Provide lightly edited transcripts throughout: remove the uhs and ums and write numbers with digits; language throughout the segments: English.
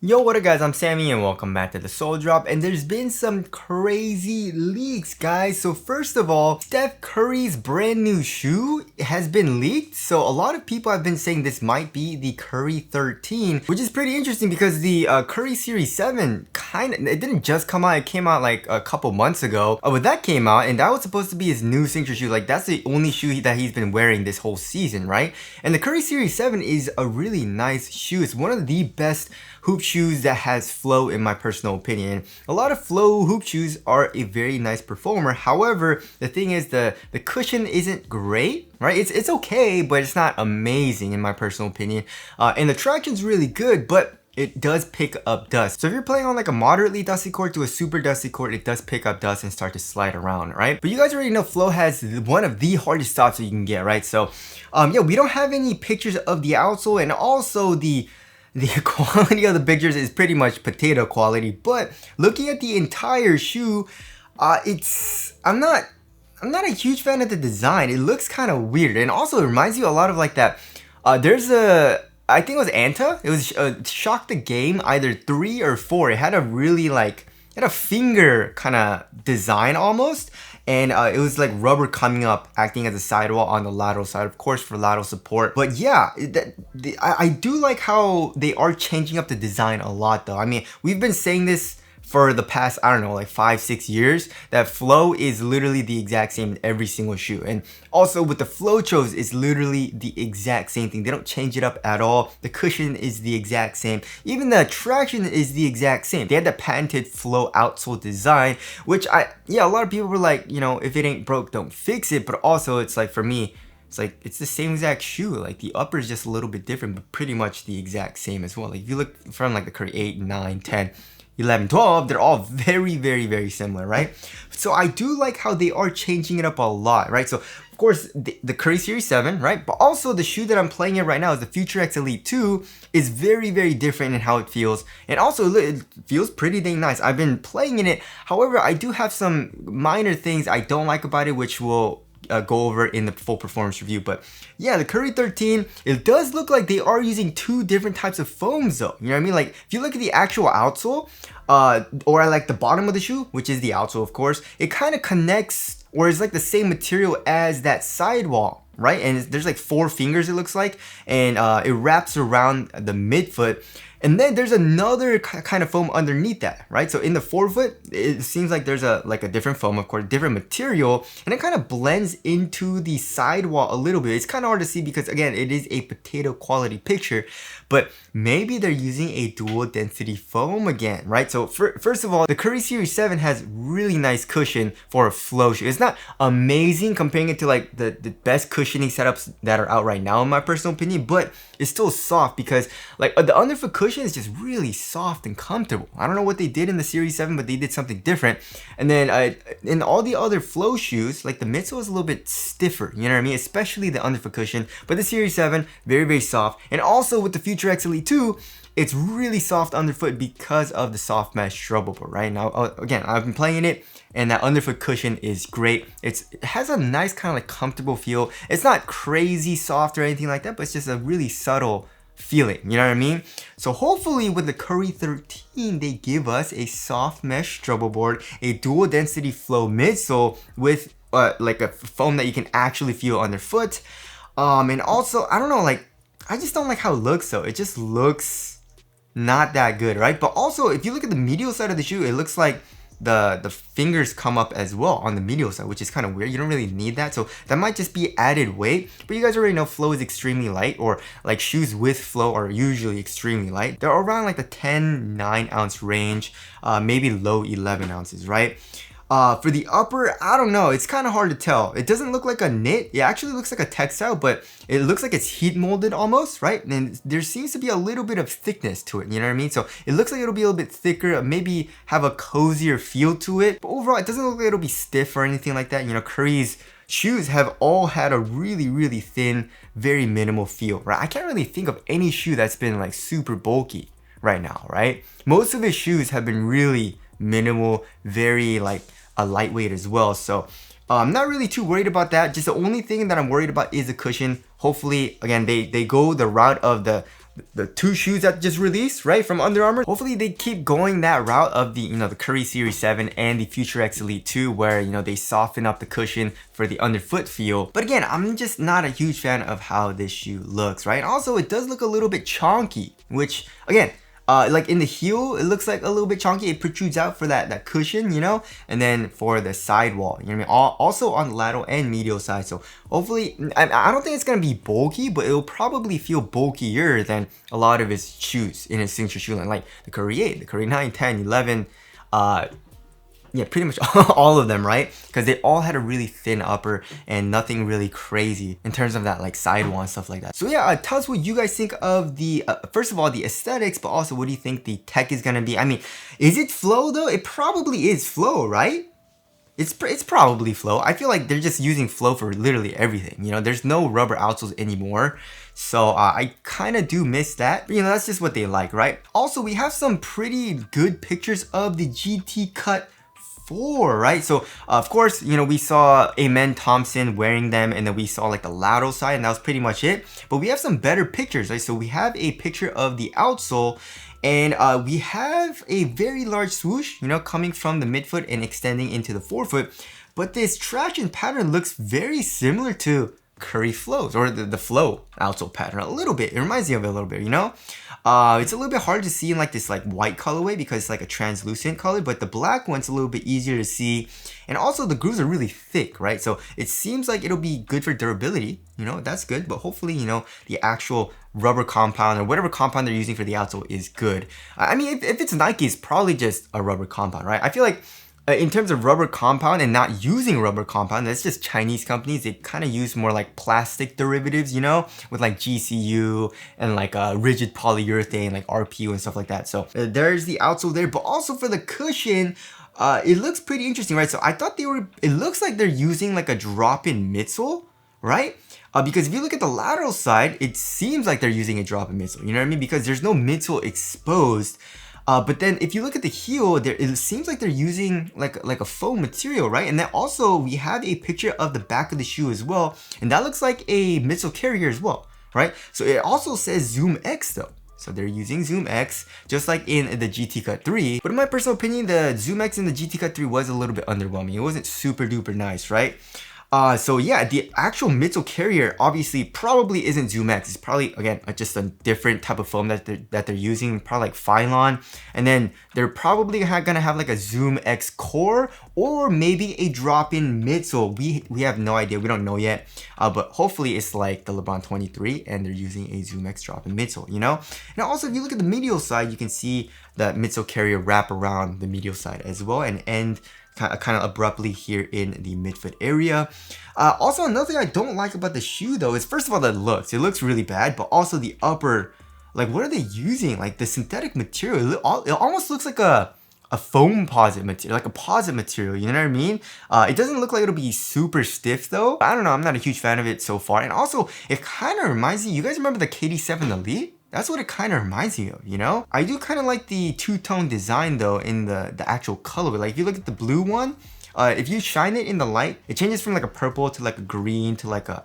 Yo, what up guys, I'm Sammy and welcome back to the Soul Drop, and there's been some crazy leaks guys. So first of all, Steph Curry's brand new shoe has been leaked. So a lot of people have been saying this might be the Curry 13, which is pretty interesting because the Curry Series 7 it didn't just come out, it came out like a couple months ago. But that came out and that was supposed to be his new signature shoe. Like that's the only shoe that he's been wearing this whole season, right? And the Curry Series 7 is a really nice shoe. It's one of the best hoop shoes that has flow in my personal opinion. A lot of flow hoop shoes are a very nice performer. However, the thing is the cushion isn't great, right? It's okay, but it's not amazing in my personal opinion. And the traction's really good, but it does pick up dust. So if you're playing on like a moderately dusty court to a super dusty court, it does pick up dust and start to slide around, right? But you guys already know Flow has one of the hardest stops that you can get, right? So yeah, we don't have any pictures of the outsole, and also the quality of the pictures is pretty much potato quality, but looking at the entire shoe, I'm not a huge fan of the design. It looks kind of weird, and also it reminds you a lot of like that. I think it was Anta. It was Shock the Game, either 3 or 4. It had a really it had a finger kind of design almost, and it was like rubber coming up, acting as a sidewall on the lateral side, of course, for lateral support. But yeah, I do like how they are changing up the design a lot though. I mean, we've been saying this for the past, I don't know, like 5-6 years, that flow is literally the exact same in every single shoe. And also with the Flochos, it's literally the exact same thing. They don't change it up at all. The cushion is the exact same. Even the traction is the exact same. They had the patented flow outsole design, which a lot of people were like, you know, if it ain't broke, don't fix it. But also it's like, for me, it's the same exact shoe. Like the upper is just a little bit different, but pretty much the exact same as well. Like if you look from like the Curry 8, 9, 10, 11, 12, they're all very, very, very similar, right? So I do like how they are changing it up a lot, right? So of course, the Curry Series 7, right? But also the shoe that I'm playing in right now is the Future X Elite 2, is very, very different in how it feels. And also it feels pretty dang nice. I've been playing in it. However, I do have some minor things I don't like about it, which will go over in the full performance review. But yeah, the Curry 13, it does look like they are using 2 different types of foams though. You know what I mean? Like if you look at the actual outsole, or I like the bottom of the shoe, which is the outsole of course, it kind of connects, or is like the same material as that sidewall, right? And there's like 4 fingers it looks like, and it wraps around the midfoot. And then there's another kind of foam underneath that, right? So in the forefoot, it seems like there's a different foam, of course, different material, and it kind of blends into the sidewall a little bit. It's kind of hard to see because again, it is a potato quality picture, but maybe they're using a dual density foam again, right? So first of all, the Curry Series 7 has really nice cushion for a flow shoe. It's not amazing comparing it to like the best cushioning setups that are out right now in my personal opinion, but it's still soft because like the underfoot cushion is just really soft and comfortable. I don't know what they did in the Series 7, but they did something different. And then in all the other flow shoes, like the midsole is a little bit stiffer, you know what I mean? Especially the underfoot cushion, but the Series 7, very, very soft. And also with the Future X Elite 2, it's really soft underfoot because of the soft mesh struggle board, right? Now, again, I've been playing it, and that underfoot cushion is great. It has a nice kind of like comfortable feel. It's not crazy soft or anything like that, but it's just a really subtle feeling, you know what I mean? So hopefully with the Curry 13, they give us a soft mesh struggle board, a dual density flow midsole with like a foam that you can actually feel underfoot. And also, I don't know, like, I just don't like how it looks though. It just looks not that good, right? But also, if you look at the medial side of the shoe, it looks like the fingers come up as well on the medial side, which is kind of weird. You don't really need that, so that might just be added weight. But you guys already know flow is extremely light, or like shoes with flow are usually extremely light. They're around like the 10-9 ounce range, maybe low 11 ounces, right? For the upper, I don't know, it's kind of hard to tell. It doesn't look like a knit. It actually looks like a textile, but it looks like it's heat molded almost, right? And there seems to be a little bit of thickness to it, you know what I mean? So it looks like it'll be a little bit thicker, maybe have a cozier feel to it. But overall, it doesn't look like it'll be stiff or anything like that. You know, Curry's shoes have all had a really, really thin, very minimal feel, right? I can't really think of any shoe that's been like super bulky right now, right? Most of his shoes have been really minimal, very like a lightweight as well. So I'm not really too worried about that. Just the only thing that I'm worried about is the cushion. Hopefully, again, they go the route of the the two shoes that just released, right, from Under Armour. Hopefully they keep going that route of the, you know, the Curry Series 7 and the Future X Elite 2, where, you know, they soften up the cushion for the underfoot feel. But again, I'm just not a huge fan of how this shoe looks, right? Also, it does look a little bit chonky, which again, like in the heel, it looks like a little bit chonky. It protrudes out for that cushion, you know, and then for the sidewall, you know what I mean? Also on the lateral and medial side. So hopefully, I don't think it's gonna be bulky, but it'll probably feel bulkier than a lot of his shoes in his signature shoe line, like the Curry 8, the Curry 9, 10, 11, yeah, pretty much all of them, right? Because they all had a really thin upper and nothing really crazy in terms of that like sidewall and stuff like that. So yeah, tell us what you guys think of the, first of all, the aesthetics, but also what do you think the tech is gonna be? I mean, is it flow though? It probably is flow, right? It's probably flow. I feel like they're just using flow for literally everything. You know, there's no rubber outsoles anymore. So I kind of do miss that. But, you know, that's just what they like, right? Also, we have some pretty good pictures of the GT Cut 4, right? So of course, you know, we saw Amen Thompson wearing them, and then we saw like the lateral side, and that was pretty much it. But we have some better pictures, right? So we have a picture of the outsole, and we have a very large swoosh, you know, coming from the midfoot and extending into the forefoot. But this traction pattern looks very similar to Curry Flows, or the Flow outsole pattern a little bit. It reminds me of it a little bit, you know? It's a little bit hard to see in like this like white colorway because it's like a translucent color, but the black one's a little bit easier to see. And also the grooves are really thick, right? So it seems like it'll be good for durability, you know, that's good. But hopefully, you know, the actual rubber compound or whatever compound they're using for the outsole is good. I mean, if it's Nike, it's probably just a rubber compound, right? I feel like in terms of rubber compound and not using rubber compound, that's just Chinese companies. They kind of use more like plastic derivatives, you know, with like GCU and like rigid polyurethane, like RPU and stuff like that. So there's the outsole there, but also for the cushion, it looks pretty interesting, right? So I thought it looks like they're using like a drop-in midsole, right? Because if you look at the lateral side, it seems like they're using a drop-in midsole, you know what I mean? Because there's no midsole exposed. But then if you look at the heel, it seems like they're using like a foam material, right? And then also we have a picture of the back of the shoe as well, and that looks like a midsole carrier as well, right? So it also says Zoom X though. So they're using Zoom X, just like in the GT Cut 3. But in my personal opinion, the Zoom X in the GT Cut 3 was a little bit underwhelming. It wasn't super duper nice, right? So yeah, the actual midsole carrier obviously probably isn't Zoom X. It's probably, again, just a different type of foam that they're using, probably like Phylon. And then they're probably gonna have like a Zoom X core or maybe a drop-in midsole. We have no idea, we don't know yet. But hopefully it's like the LeBron 23 and they're using a Zoom X drop-in midsole, you know? Now also, if you look at the medial side, you can see the midsole carrier wrap around the medial side as well and end kind of abruptly here in the midfoot area. Also, another thing I don't like about the shoe though is, first of all, the looks. It looks really bad, but also the upper, like what are they using? Like the synthetic material, it almost looks like a foam posit material, like a posit material, you know what I mean? It doesn't look like it'll be super stiff though. I don't know, I'm not a huge fan of it so far. And also, it kind of reminds me, you guys remember the KD7 Elite? That's what it kind of reminds me of, you know? I do kind of like the two-tone design though in the actual color. Like if you look at the blue one, if you shine it in the light, it changes from like a purple to like a green to like a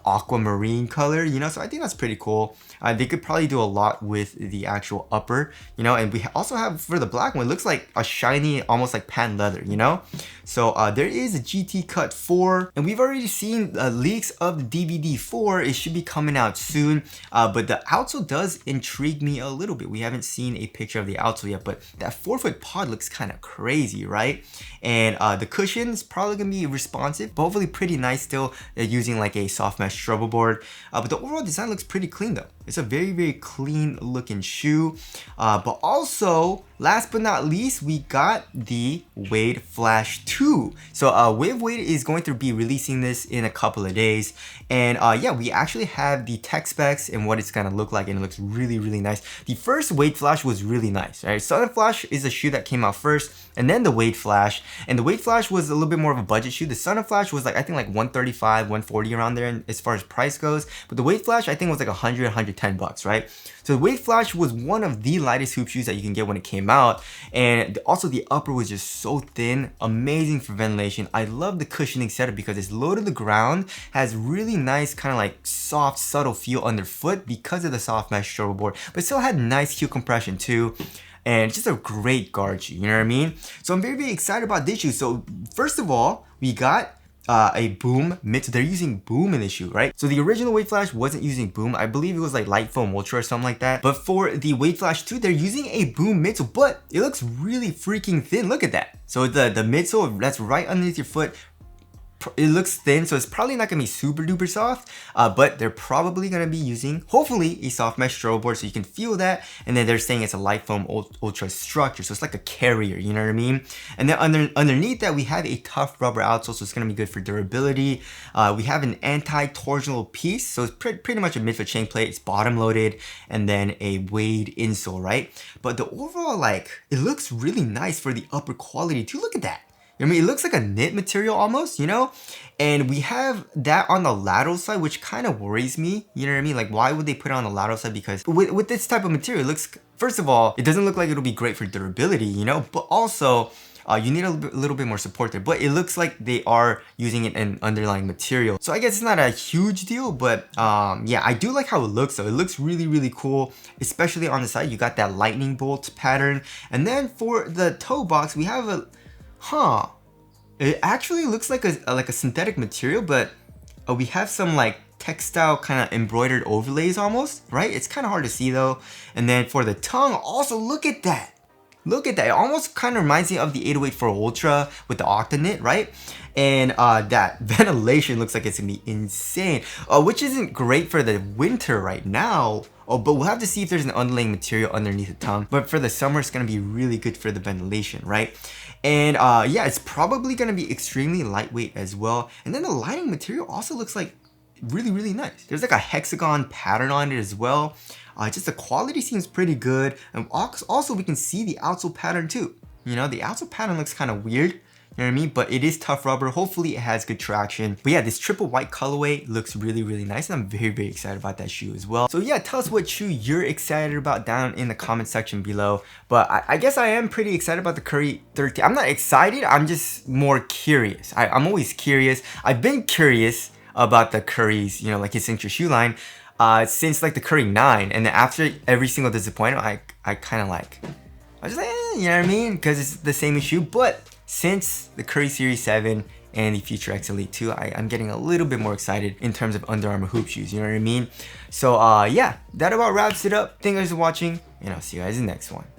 aquamarine color, you know? So I think that's pretty cool. They could probably do a lot with the actual upper, you know? And we also have, for the black one, it looks like a shiny, almost like patent leather, you know? So there is a GT Cut 4, and we've already seen leaks of the DVD 4. It should be coming out soon, but the outsole does intrigue me a little bit. We haven't seen a picture of the outsole yet, but that forefoot pod looks kind of crazy, right? And the cushion is probably gonna be responsive, but hopefully pretty nice still, using like a soft mesh struggle board. But the overall design looks pretty clean though. It's a very, very clean looking shoe. But also, last but not least, we got the Wade Flash 2. So Wade is going to be releasing this in a couple of days. And yeah, we actually have the tech specs and what it's gonna look like, and it looks really, really nice. The first Wade Flash was really nice, right? Sun Flash is a shoe that came out first, and then the Wade Flash. And the Wade Flash was a little bit more of a budget shoe. The Sun Flash was like, I think like 135, 140 around there as far as price goes. But the Wade Flash, I think was like 100, $10, right? So the Wave Flash was one of the lightest hoop shoes that you can get when it came out, and also the upper was just so thin, amazing for ventilation. I love the cushioning setup because it's low to the ground, has really nice kind of like soft, subtle feel underfoot because of the soft mesh struggle board, but still had nice heel compression too. And just a great guard shoe, you know what I mean? So I'm very, very excited about this shoe. So first of all, we got a boom midsole. They're using boom in this shoe, right? So the original Wave Flash wasn't using boom. I believe it was like Light Foam Ultra or something like that. But for the Wave Flash 2, they're using a boom midsole, but it looks really freaking thin. Look at that. So the midsole that's right underneath your foot, it looks thin, so it's probably not gonna be super duper soft, but they're probably gonna be using, hopefully, a soft mesh strobe board so you can feel that. And then they're saying it's a Light Foam Ultra structure, so it's like a carrier, you know what I mean? And then underneath that, we have a tough rubber outsole, so it's gonna be good for durability. We have an anti-torsional piece, so it's pretty much a midfoot chain plate. It's bottom loaded, and then a weighted insole, right? But the overall, like, it looks really nice for the upper quality too. Look at that. I mean, it looks like a knit material almost, you know? And we have that on the lateral side, which kind of worries me, you know what I mean? Like, why would they put it on the lateral side? Because with this type of material, it looks, first of all, it doesn't look like it'll be great for durability, you know? But also, you need a little bit more support there. But it looks like they are using it in underlying material. So I guess it's not a huge deal, but yeah, I do like how it looks though. It looks really, really cool, especially on the side. You got that lightning bolt pattern. And then for the toe box, we have a, it actually looks like a synthetic material, but we have some like textile kind of embroidered overlays almost, right? It's kind of hard to see though. And then for the tongue, also look at that. Look at that. It almost kind of reminds me of the 808 Ultra with the Octa-knit, right? And that ventilation looks like it's gonna be insane, which isn't great for the winter right now. But we'll have to see if there's an underlaying material underneath the tongue. But for the summer, it's gonna be really good for the ventilation, right? And yeah, it's probably gonna be extremely lightweight as well. And then the lining material also looks like really, really nice. There's like a hexagon pattern on it as well. Just the quality seems pretty good. And also we can see the outsole pattern too. You know, the outsole pattern looks kind of weird. You know what I mean? But it is tough rubber. Hopefully it has good traction. But yeah, this triple white colorway looks really, really nice. And I'm very, very excited about that shoe as well. So yeah, tell us what shoe you're excited about down in the comment section below. But I guess I am pretty excited about the Curry 13. I'm not excited. I'm just more curious. I'm always curious. I've been curious about the Curry's, you know, like his signature shoe line since like the Curry 9. And then after every single disappointment, I kind of like, I was just like, you know what I mean? Because it's the same shoe. But since the Curry Series 7 and the Future X Elite 2, I'm getting a little bit more excited in terms of Under Armour hoop shoes, you know what I mean? So yeah, that about wraps it up. Thank you guys for watching, and I'll see you guys in the next one.